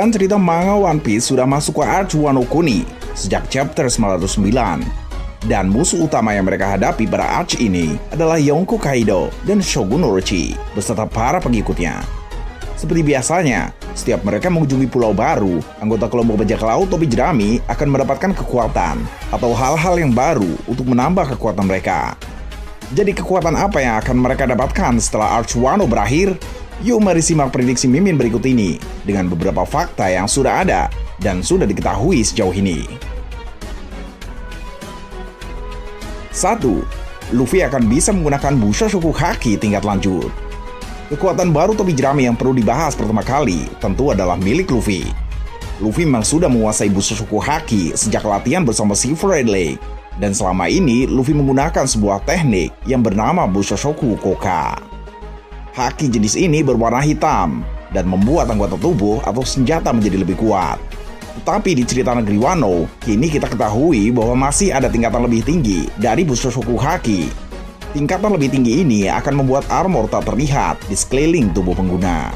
Jalan cerita manga One Piece sudah masuk ke Arc Wano Kuni sejak chapter 909. Dan musuh utama yang mereka hadapi pada arc ini adalah Yonko Kaido dan Shogun Orochi beserta para pengikutnya. Seperti biasanya, setiap mereka mengunjungi pulau baru, anggota kelompok bajak laut topi jerami akan mendapatkan kekuatan atau hal-hal yang baru untuk menambah kekuatan mereka. Jadi kekuatan apa yang akan mereka dapatkan setelah Arc Wano berakhir? Yuk mari simak prediksi Mimin berikut ini dengan beberapa fakta yang sudah ada dan sudah diketahui sejauh ini. 1. Luffy akan bisa menggunakan Bushoku Haki tingkat lanjut. Kekuatan baru topi jerami yang perlu dibahas pertama kali tentu adalah milik Luffy. Luffy memang sudah menguasai Bushoku Haki sejak latihan bersama Silver Red Lake, dan selama ini Luffy menggunakan sebuah teknik yang bernama Bushoku Koka. Haki jenis ini berwarna hitam dan membuat anggota tubuh atau senjata menjadi lebih kuat. Tetapi di cerita negeri Wano, kini kita ketahui bahwa masih ada tingkatan lebih tinggi dari Bushoku Haki. Tingkatan lebih tinggi ini akan membuat armor tak terlihat di sekeliling tubuh pengguna.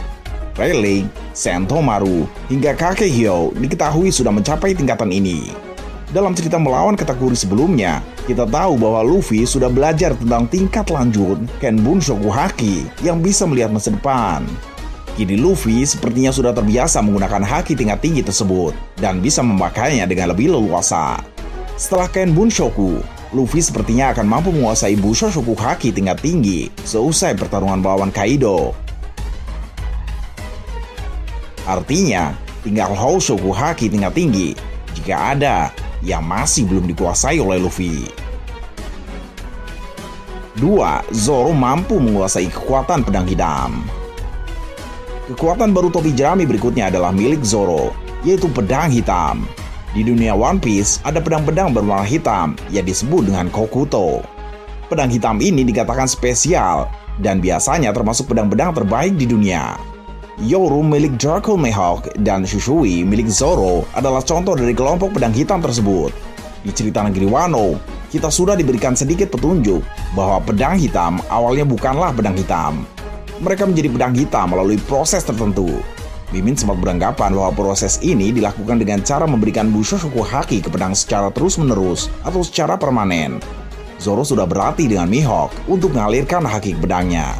Rayleigh, Sentomaru, hingga Kakehyo diketahui sudah mencapai tingkatan ini. Dalam cerita melawan kategori sebelumnya, kita tahu bahwa Luffy sudah belajar tentang tingkat lanjut Ken Bunshoku Haki yang bisa melihat masa depan. Kini Luffy sepertinya sudah terbiasa menggunakan haki tingkat tinggi tersebut dan bisa memakainya dengan lebih leluasa. Setelah Ken Bunshoku, Luffy sepertinya akan mampu menguasai Bushoku Haki tingkat tinggi seusai pertarungan melawan Kaido. Artinya, tinggal Houshoku Haki tingkat tinggi jika ada yang masih belum dikuasai oleh Luffy. 2. Zoro mampu menguasai kekuatan pedang hitam. Kekuatan baru topi jerami berikutnya adalah milik Zoro, yaitu pedang hitam. Di dunia One Piece, ada pedang-pedang berwarna hitam yang disebut dengan Kokuto. Pedang hitam ini dikatakan spesial, dan biasanya termasuk pedang-pedang terbaik di dunia. Yoru milik Draco Mihawk dan Shushui milik Zoro adalah contoh dari kelompok pedang hitam tersebut. Di cerita negeri Wano, kita sudah diberikan sedikit petunjuk bahwa pedang hitam awalnya bukanlah pedang hitam. Mereka menjadi pedang hitam melalui proses tertentu. Mimin sempat beranggapan bahwa proses ini dilakukan dengan cara memberikan Bushoku Haki ke pedang secara terus-menerus atau secara permanen. Zoro sudah berlatih dengan Mihawk untuk mengalirkan haki ke pedangnya.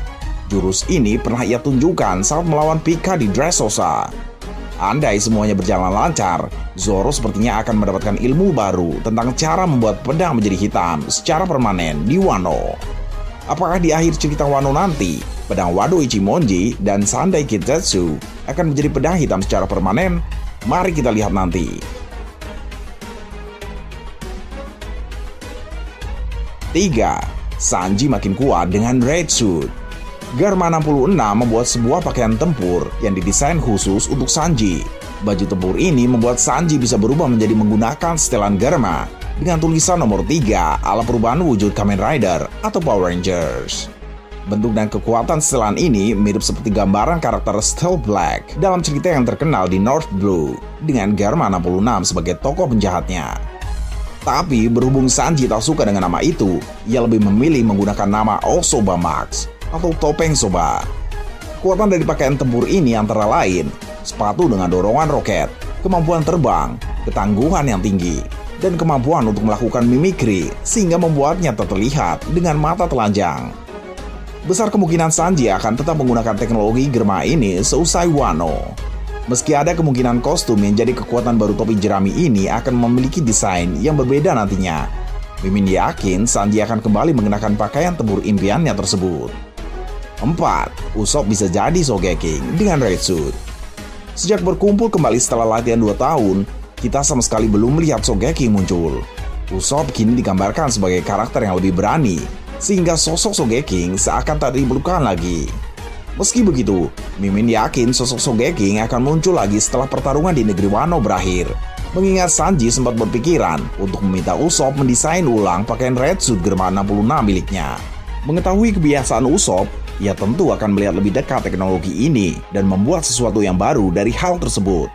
Jurus ini pernah ia tunjukkan saat melawan Pika di Dressrosa. Andai semuanya berjalan lancar, Zoro sepertinya akan mendapatkan ilmu baru tentang cara membuat pedang menjadi hitam secara permanen di Wano. Apakah di akhir cerita Wano nanti, pedang Wado Ichimonji dan Sandai Kitetsu akan menjadi pedang hitam secara permanen? Mari kita lihat nanti. 3. Sanji makin kuat dengan Red Suit. Garma 66 membuat sebuah pakaian tempur yang didesain khusus untuk Sanji. Baju tempur ini membuat Sanji bisa berubah menjadi menggunakan setelan Garma dengan tulisan nomor 3 ala perubahan wujud Kamen Rider atau Power Rangers. Bentuk dan kekuatan setelan ini mirip seperti gambaran karakter Steel Black dalam cerita yang terkenal di North Blue dengan Garma 66 sebagai tokoh penjahatnya. Tapi berhubung Sanji tak suka dengan nama itu, ia lebih memilih menggunakan nama Osoba Max atau topeng soba. Kekuatan dari pakaian tempur ini antara lain sepatu dengan dorongan roket, kemampuan terbang, ketangguhan yang tinggi, dan kemampuan untuk melakukan mimikri sehingga membuatnya tak terlihat dengan mata telanjang. Besar kemungkinan Sanji akan tetap menggunakan teknologi Germa ini seusai Wano. Meski ada kemungkinan kostum yang jadi kekuatan baru topi jerami ini akan memiliki desain yang berbeda nantinya, Mimin yakin Sanji akan kembali mengenakan pakaian tempur impiannya tersebut. 4. Usopp bisa jadi Sogeking dengan Red Suit. Sejak berkumpul kembali setelah latihan 2 tahun, kita sama sekali belum melihat Sogeking muncul. Usopp kini digambarkan sebagai karakter yang lebih berani, sehingga sosok Sogeking seakan tak diperlukan lagi. Meski begitu, Mimin yakin sosok Sogeking akan muncul lagi setelah pertarungan di negeri Wano berakhir. Mengingat Sanji sempat berpikiran untuk meminta Usopp mendesain ulang pakaian Red Suit Germa 66 miliknya. Mengetahui kebiasaan Usopp, ia tentu akan melihat lebih dekat teknologi ini dan membuat sesuatu yang baru dari hal tersebut.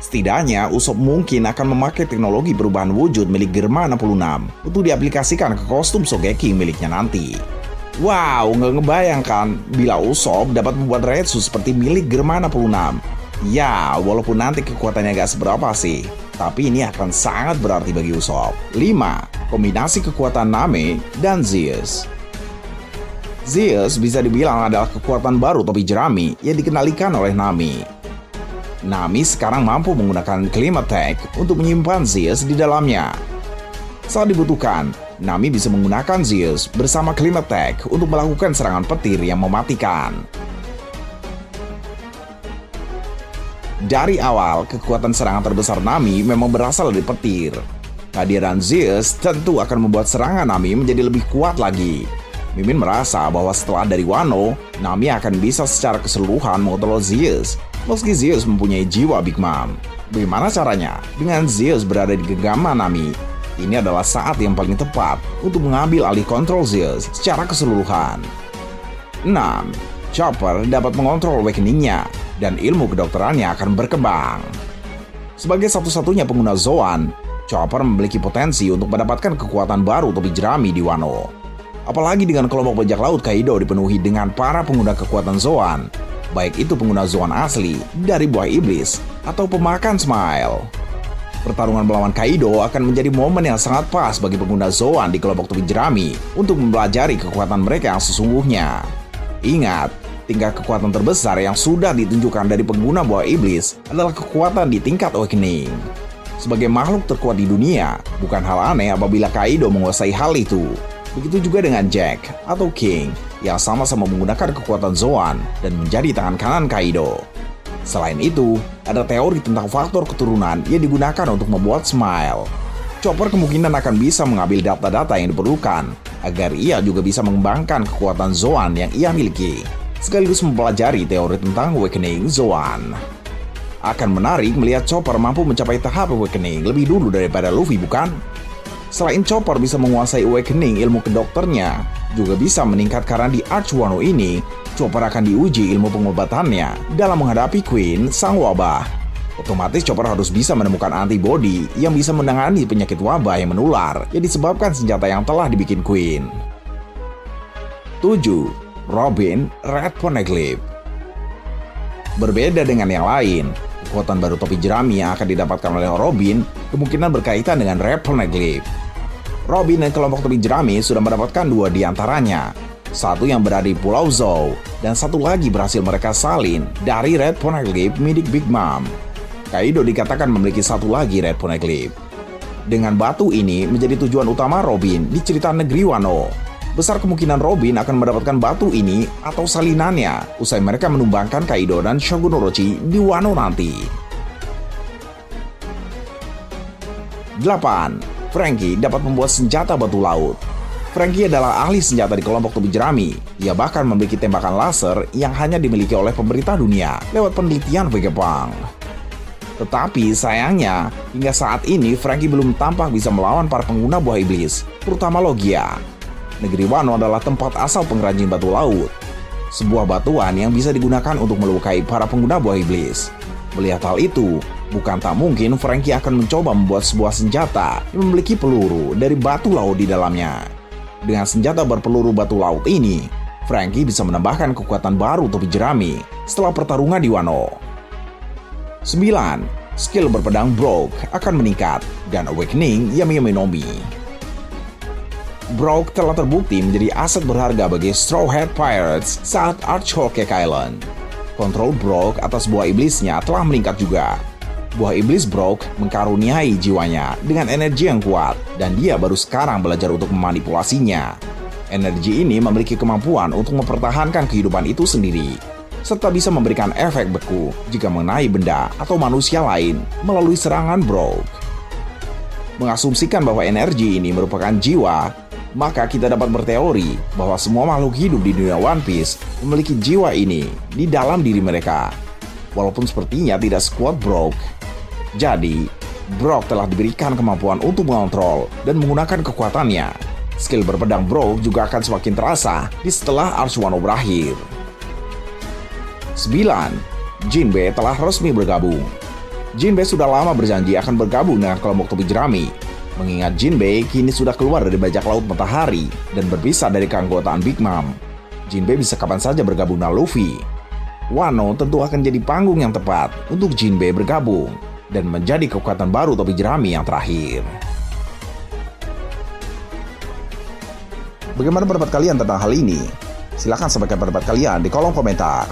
Setidaknya, Usopp mungkin akan memakai teknologi perubahan wujud milik Germa 66 untuk diaplikasikan ke kostum Sogeking miliknya nanti. Wow, nggak ngebayangkan bila Usopp dapat membuat Red Suit seperti milik Germa 66. Ya, walaupun nanti kekuatannya gak seberapa sih, tapi ini akan sangat berarti bagi Usopp. 5. Kombinasi kekuatan Nami dan Zeus. Zeus bisa dibilang adalah kekuatan baru topi jerami yang dikendalikan oleh Nami. Nami sekarang mampu menggunakan Claim Attack untuk menyimpan Zeus di dalamnya. Saat dibutuhkan, Nami bisa menggunakan Zeus bersama Claim Attack untuk melakukan serangan petir yang mematikan. Dari awal, kekuatan serangan terbesar Nami memang berasal dari petir. Kehadiran Zeus tentu akan membuat serangan Nami menjadi lebih kuat lagi. Mimin merasa bahwa setelah dari Wano, Nami akan bisa secara keseluruhan mengontrol Zeus, meski Zeus mempunyai jiwa Big Mom. Bagaimana caranya? Dengan Zeus berada di genggaman Nami, ini adalah saat yang paling tepat untuk mengambil alih kontrol Zeus secara keseluruhan. 6. Chopper dapat mengontrol awakening-nya dan ilmu kedokterannya akan berkembang. Sebagai satu-satunya pengguna Zoan, Chopper memiliki potensi untuk mendapatkan kekuatan baru topi jerami di Wano. Apalagi dengan kelompok bajak laut Kaido dipenuhi dengan para pengguna kekuatan Zoan, baik itu pengguna Zoan asli dari buah iblis atau pemakan Smile. Pertarungan melawan Kaido akan menjadi momen yang sangat pas bagi pengguna Zoan di kelompok topi jerami untuk mempelajari kekuatan mereka yang sesungguhnya. Ingat, tingkat kekuatan terbesar yang sudah ditunjukkan dari pengguna buah iblis adalah kekuatan di tingkat awakening. Sebagai makhluk terkuat di dunia, bukan hal aneh apabila Kaido menguasai hal itu. Begitu juga dengan Jack atau King yang sama-sama menggunakan kekuatan Zoan dan menjadi tangan kanan Kaido. Selain itu, ada teori tentang faktor keturunan yang digunakan untuk membuat Smile. Chopper kemungkinan akan bisa mengambil data-data yang diperlukan agar ia juga bisa mengembangkan kekuatan Zoan yang ia miliki, sekaligus mempelajari teori tentang awakening Zoan. Akan menarik melihat Chopper mampu mencapai tahap awakening lebih dulu daripada Luffy, bukan? Selain Chopper bisa menguasai awakening ilmu kedokternya, juga bisa meningkat karena di Arch Wano ini, Chopper akan diuji ilmu pengobatannya dalam menghadapi Queen Sang Wabah. Otomatis Chopper harus bisa menemukan antibodi yang bisa menangani penyakit wabah yang menular yang disebabkan senjata yang telah dibikin Queen. 7. Robin Red Poneglyph. Berbeda dengan yang lain, kekuatan baru topi jerami yang akan didapatkan oleh Robin kemungkinan berkaitan dengan Red Poneglyph. Robin dan kelompok topi jerami sudah mendapatkan 2 di antaranya. Satu yang berada di Pulau Zou, dan satu lagi berhasil mereka salin dari Red Poneglyph milik Big Mom. Kaido dikatakan memiliki satu lagi Red Poneglyph. Dengan batu ini menjadi tujuan utama Robin di cerita negeri Wano. Besar kemungkinan Robin akan mendapatkan batu ini atau salinannya usai mereka menumbangkan Kaido dan Shogun Orochi di Wano nanti. 8. Franky dapat membuat senjata batu laut. Franky adalah ahli senjata di kelompok topi jerami. Ia bahkan memiliki tembakan laser yang hanya dimiliki oleh pemerintah dunia lewat penelitian Vegapunk. Tetapi sayangnya, hingga saat ini Franky belum tampak bisa melawan para pengguna buah iblis, terutama Logia. Negeri Wano adalah tempat asal pengrajin batu laut, sebuah batuan yang bisa digunakan untuk melukai para pengguna buah iblis. Melihat hal itu, bukan tak mungkin Franky akan mencoba membuat sebuah senjata yang memiliki peluru dari batu laut di dalamnya. Dengan senjata berpeluru batu laut ini, Franky bisa menambahkan kekuatan baru topi jerami setelah pertarungan di Wano. 9. Skill berpedang Brook akan meningkat dan awakening Yami Yami Nomi. Brook telah terbukti menjadi aset berharga bagi Straw Hat Pirates saat Arch Whole Cake Island. Kontrol Brook atas buah iblisnya telah meningkat juga. Buah iblis Brook mengkaruniai jiwanya dengan energi yang kuat dan dia baru sekarang belajar untuk memanipulasinya. Energi ini memiliki kemampuan untuk mempertahankan kehidupan itu sendiri, serta bisa memberikan efek beku jika mengenai benda atau manusia lain melalui serangan Brook. Mengasumsikan bahwa energi ini merupakan jiwa, maka kita dapat berteori bahwa semua makhluk hidup di dunia One Piece memiliki jiwa ini di dalam diri mereka, walaupun sepertinya tidak sekuat Brook. Jadi, Brook telah diberikan kemampuan untuk mengontrol dan menggunakan kekuatannya. Skill berpedang Brook juga akan semakin terasa di setelah Arch Wano berakhir. 9. Jinbe telah resmi bergabung. Jinbe sudah lama berjanji akan bergabung dengan kelompok topi jerami. Mengingat Jinbe kini sudah keluar dari bajak laut matahari dan berpisah dari keanggotaan Big Mom, Jinbe bisa kapan saja bergabung dengan Luffy. Wano tentu akan jadi panggung yang tepat untuk Jinbei bergabung dan menjadi kekuatan baru topi jerami yang terakhir. Bagaimana pendapat kalian tentang hal ini? Silahkan sampaikan pendapat kalian di kolom komentar.